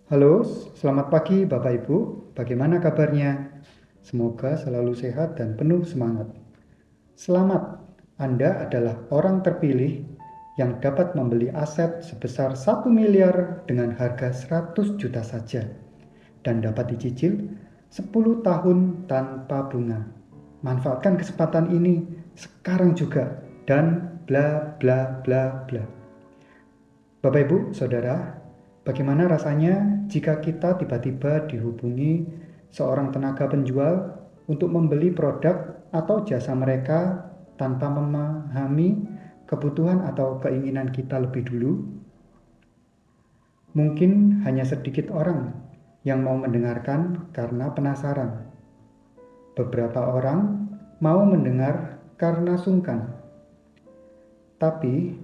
Halo, selamat pagi Bapak Ibu. Bagaimana kabarnya? Semoga selalu sehat dan penuh semangat. Selamat, Anda adalah orang terpilih yang dapat membeli aset sebesar 1 miliar dengan harga 100 juta saja dan dapat dicicil 10 tahun tanpa bunga. Manfaatkan kesempatan ini sekarang juga dan bla bla bla bla. Bapak Ibu, Saudara, bagaimana rasanya jika kita tiba-tiba dihubungi seorang tenaga penjual untuk membeli produk atau jasa mereka tanpa memahami kebutuhan atau keinginan kita lebih dulu? Mungkin hanya sedikit orang yang mau mendengarkan karena penasaran. Beberapa orang mau mendengar karena sungkan. Tapi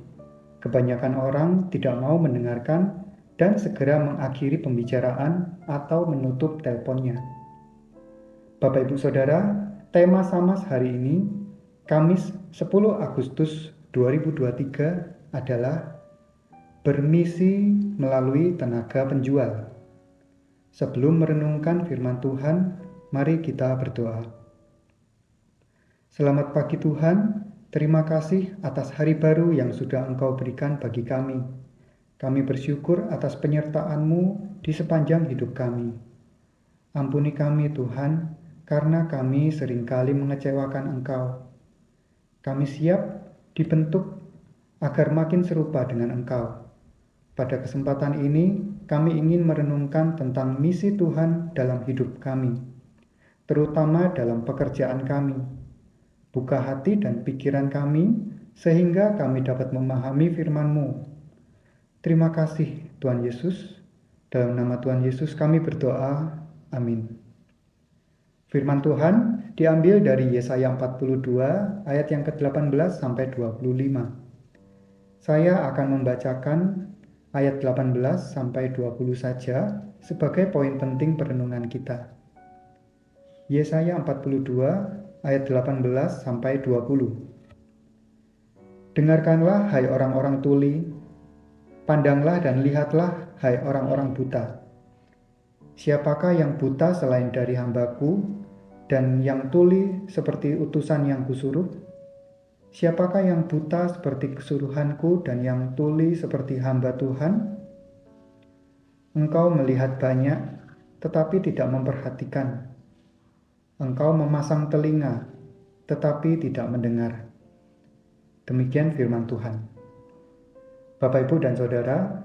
kebanyakan orang tidak mau mendengarkan dan segera mengakhiri pembicaraan atau menutup teleponnya. Bapak Ibu Saudara, tema Samas hari ini, Kamis 10 Agustus 2023 adalah bermisi melalui tenaga penjual. Sebelum merenungkan firman Tuhan, mari kita berdoa. Selamat pagi Tuhan, terima kasih atas hari baru yang sudah Engkau berikan bagi kami. Kami bersyukur atas penyertaan-Mu di sepanjang hidup kami. Ampuni kami Tuhan, karena kami seringkali mengecewakan Engkau. Kami siap dibentuk agar makin serupa dengan Engkau. Pada kesempatan ini, kami ingin merenungkan tentang misi Tuhan dalam hidup kami, terutama dalam pekerjaan kami. Buka hati dan pikiran kami, sehingga kami dapat memahami firman-Mu. Terima kasih Tuhan Yesus. Dalam nama Tuhan Yesus kami berdoa. Amin. Firman Tuhan diambil dari Yesaya 42 ayat yang ke-18 sampai 25. Saya akan membacakan ayat 18 sampai 20 saja sebagai poin penting perenungan kita. Yesaya 42 ayat 18 sampai 20. Dengarkanlah hai orang-orang tuli, pandanglah dan lihatlah hai orang-orang buta. Siapakah yang buta selain dari hambaku, dan yang tuli seperti utusan yang kusuruh? Siapakah yang buta seperti kesuruhanku dan yang tuli seperti hamba Tuhan? Engkau melihat banyak, tetapi tidak memperhatikan. Engkau memasang telinga, tetapi tidak mendengar. Demikian firman Tuhan. Bapak, Ibu, dan Saudara,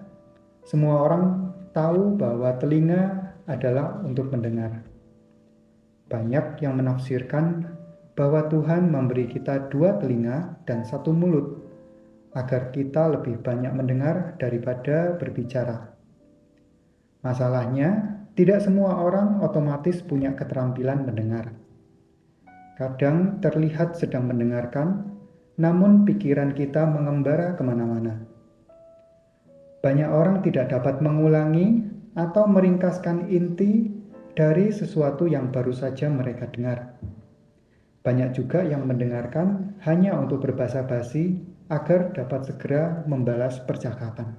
semua orang tahu bahwa telinga adalah untuk mendengar. Banyak yang menafsirkan bahwa Tuhan memberi kita 2 telinga dan 1 mulut, agar kita lebih banyak mendengar daripada berbicara. Masalahnya, tidak semua orang otomatis punya keterampilan mendengar. Kadang terlihat sedang mendengarkan, namun pikiran kita mengembara kemana-mana. Banyak orang tidak dapat mengulangi atau meringkaskan inti dari sesuatu yang baru saja mereka dengar. Banyak juga yang mendengarkan hanya untuk berbasa-basi agar dapat segera membalas percakapan.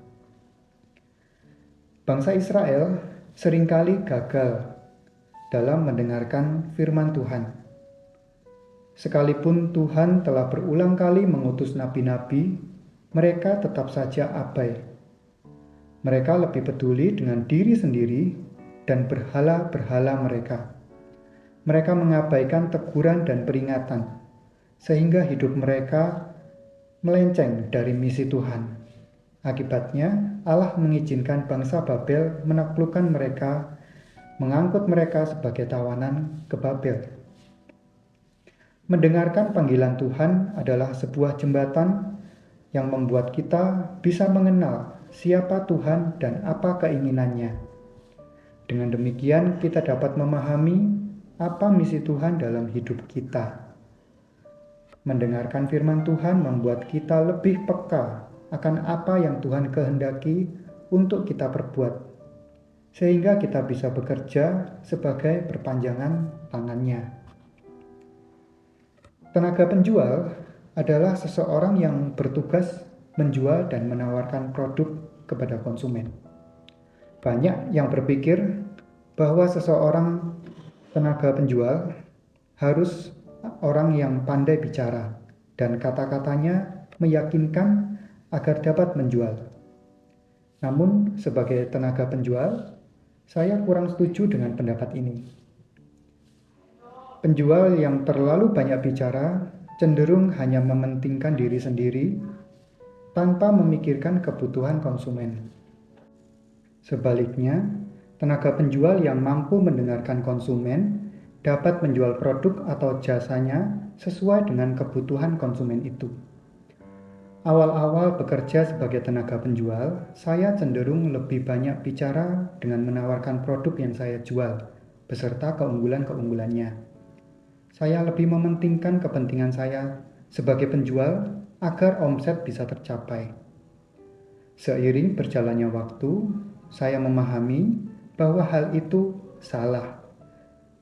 Bangsa Israel seringkali gagal dalam mendengarkan firman Tuhan. Sekalipun Tuhan telah berulang kali mengutus nabi-nabi, mereka tetap saja abai. Mereka lebih peduli dengan diri sendiri dan berhala-berhala mereka. Mereka mengabaikan teguran dan peringatan, sehingga hidup mereka melenceng dari misi Tuhan. Akibatnya, Allah mengizinkan bangsa Babel menaklukkan mereka, mengangkut mereka sebagai tawanan ke Babel. Mendengarkan panggilan Tuhan adalah sebuah jembatan yang membuat kita bisa mengenal siapa Tuhan dan apa keinginannya. Dengan demikian, kita dapat memahami apa misi Tuhan dalam hidup kita. Mendengarkan firman Tuhan membuat kita lebih peka akan apa yang Tuhan kehendaki untuk kita perbuat, sehingga kita bisa bekerja sebagai perpanjangan tangannya. Tenaga penjual adalah seseorang yang bertugas menjual dan menawarkan produk kepada konsumen. Banyak yang berpikir bahwa seseorang tenaga penjual harus orang yang pandai bicara dan kata-katanya meyakinkan agar dapat menjual. Namun, sebagai tenaga penjual, saya kurang setuju dengan pendapat ini. Penjual yang terlalu banyak bicara cenderung hanya mementingkan diri sendiri tanpa memikirkan kebutuhan konsumen. Sebaliknya, tenaga penjual yang mampu mendengarkan konsumen dapat menjual produk atau jasanya sesuai dengan kebutuhan konsumen itu. Awal-awal bekerja sebagai tenaga penjual, saya cenderung lebih banyak bicara dengan menawarkan produk yang saya jual, beserta keunggulan-keunggulannya. Saya lebih mementingkan kepentingan saya sebagai penjual agar omset bisa tercapai. Seiring berjalannya waktu, saya memahami bahwa hal itu salah.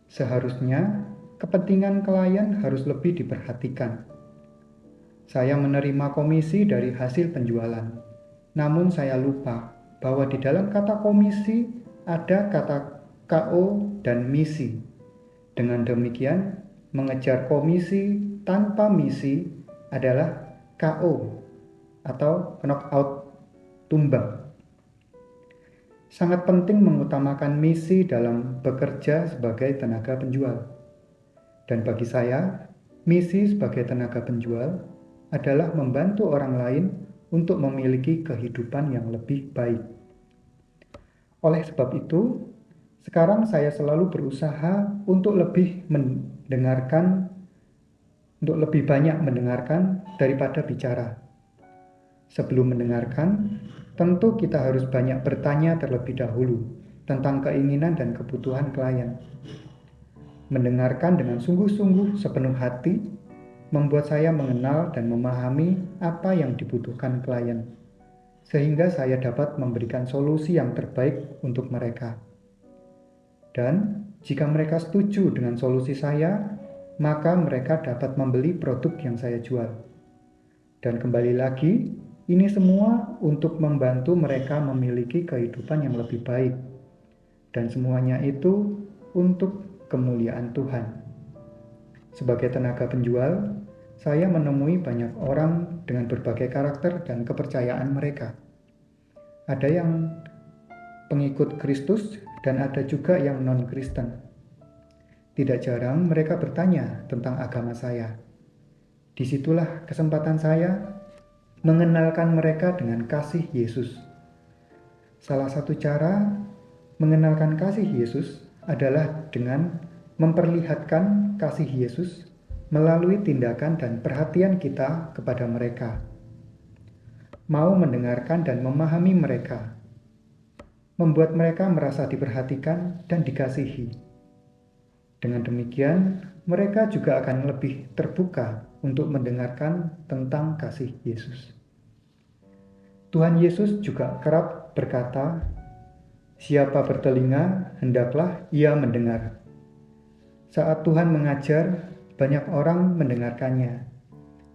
Seharusnya kepentingan klien harus lebih diperhatikan. Saya menerima komisi dari hasil penjualan, namun saya lupa bahwa di dalam kata komisi ada kata KO dan misi. Dengan demikian, mengejar komisi tanpa misi adalah KO atau knockout, tumbang. Sangat penting mengutamakan misi dalam bekerja sebagai tenaga penjual. Dan bagi saya, misi sebagai tenaga penjual adalah membantu orang lain untuk memiliki kehidupan yang lebih baik. Oleh sebab itu, sekarang saya selalu berusaha untuk lebih banyak mendengarkan daripada bicara. Sebelum mendengarkan, tentu kita harus banyak bertanya terlebih dahulu tentang keinginan dan kebutuhan klien. Mendengarkan dengan sungguh-sungguh sepenuh hati membuat saya mengenal dan memahami apa yang dibutuhkan klien, sehingga saya dapat memberikan solusi yang terbaik untuk mereka. Dan jika mereka setuju dengan solusi saya, maka mereka dapat membeli produk yang saya jual. Dan kembali lagi, ini semua untuk membantu mereka memiliki kehidupan yang lebih baik. Dan semuanya itu untuk kemuliaan Tuhan. Sebagai tenaga penjual, saya menemui banyak orang dengan berbagai karakter dan kepercayaan mereka. Ada yang pengikut Kristus dan ada juga yang non-Kristen. Tidak jarang mereka bertanya tentang agama saya. Disitulah kesempatan saya mengenalkan mereka dengan kasih Yesus. Salah satu cara mengenalkan kasih Yesus adalah dengan memperlihatkan kasih Yesus melalui tindakan dan perhatian kita kepada mereka. Mau mendengarkan dan memahami mereka, membuat mereka merasa diperhatikan dan dikasihi. Dengan demikian, mereka juga akan lebih terbuka untuk mendengarkan tentang kasih Yesus. Tuhan Yesus juga kerap berkata, "Siapa bertelinga, hendaklah ia mendengar." Saat Tuhan mengajar, banyak orang mendengarkannya,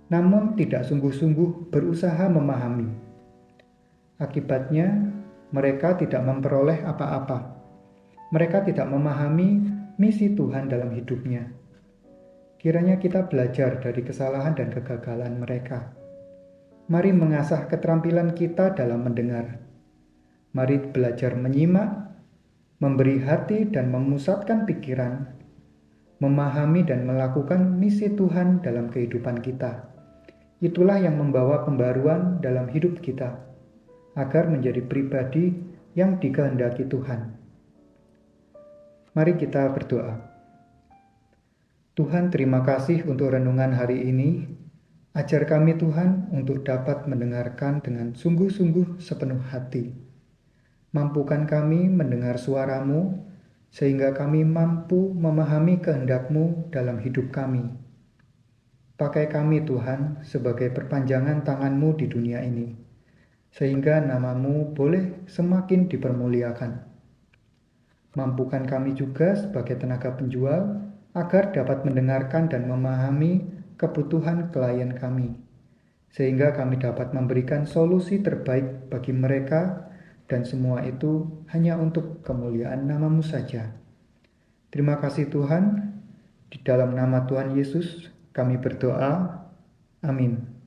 namun tidak sungguh-sungguh berusaha memahami. Akibatnya, mereka tidak memperoleh apa-apa. Mereka tidak memahami misi Tuhan dalam hidupnya. Kiranya kita belajar dari kesalahan dan kegagalan mereka. Mari mengasah keterampilan kita dalam mendengar. Mari belajar menyimak, memberi hati dan memusatkan pikiran, memahami dan melakukan misi Tuhan dalam kehidupan kita. Itulah yang membawa pembaruan dalam hidup kita, agar menjadi pribadi yang dikehendaki Tuhan. Mari kita berdoa. Tuhan, terima kasih untuk renungan hari ini. Ajar kami Tuhan untuk dapat mendengarkan dengan sungguh-sungguh sepenuh hati. Mampukan kami mendengar suara-Mu, sehingga kami mampu memahami kehendak-Mu dalam hidup kami. Pakai kami Tuhan sebagai perpanjangan tangan-Mu di dunia ini, sehingga nama-Mu boleh semakin dipermuliakan. Mampukan kami juga sebagai tenaga penjual agar dapat mendengarkan dan memahami kebutuhan klien kami, sehingga kami dapat memberikan solusi terbaik bagi mereka dan semua itu hanya untuk kemuliaan nama-Mu saja. Terima kasih Tuhan, di dalam nama Tuhan Yesus kami berdoa. Amin.